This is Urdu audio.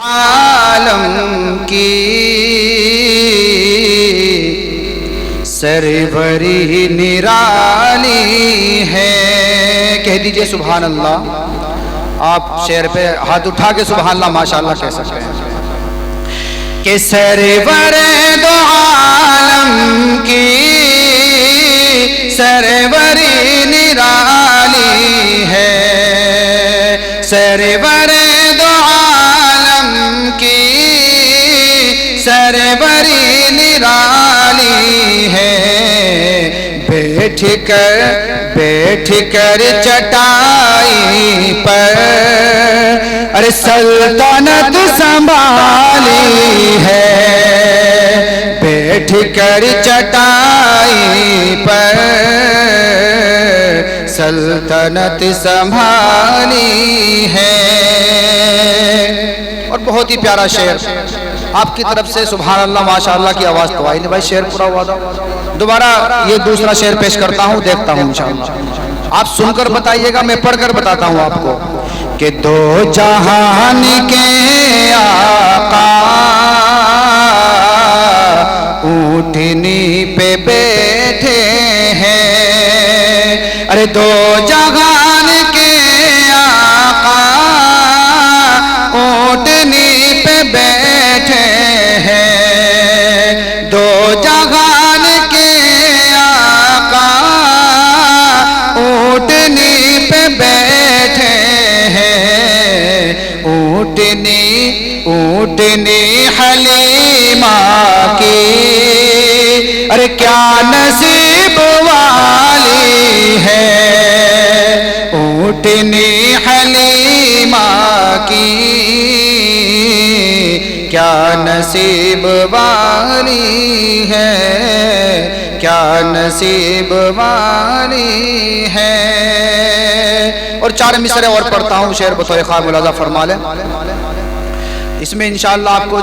عالم کی سربری نرالی ہے. کہہ دیجئے سبحان اللہ. آپ شعر پہ ہاتھ اٹھا کے سبحان اللہ ماشاءاللہ کہہ سکتے ہیں کہ سرور دو عالم کی سربری نرالی ہے. سرور دو عالم کی سربری نرالی ہے. بیٹھ کر چٹائی پر ارے سلطنت سنبھالی ہے. بیٹھ کر چٹائی پر سلطنت سنبھالی ہے. اور بہت ہی پیارا شعر آپ کی طرف سے سبحان اللہ ماشاءاللہ کی آواز تو آئی نہیں بھائی. شعر پورا ہوا تھا. دوبارہ یہ دوسرا شعر پیش کرتا ہوں, دیکھتا ہوں انشاءاللہ. آپ سن کر بتائیے گا, میں پڑھ کر بتاتا ہوں آپ کو کہ دو جہان کے آقا اونٹنی پہ بیٹھے ہیں. ارے دو جہان کے آقا اونٹنی پہ بیٹھے ہیں. دو جہان کے آقا اونٹنی پہ بیٹھے ہیں. اونٹنی حلیمہ کی ارے کیا نصیب والی ہے. اونٹنی حلیمہ کی کیا نصیب والی ہے. کیا نصیب والی ہے. اور 4 مصرے اور پڑھتا ہوں, شعر بطور خواہ ملاحظہ فرما لیں. اس میں انشاءاللہ آپ کو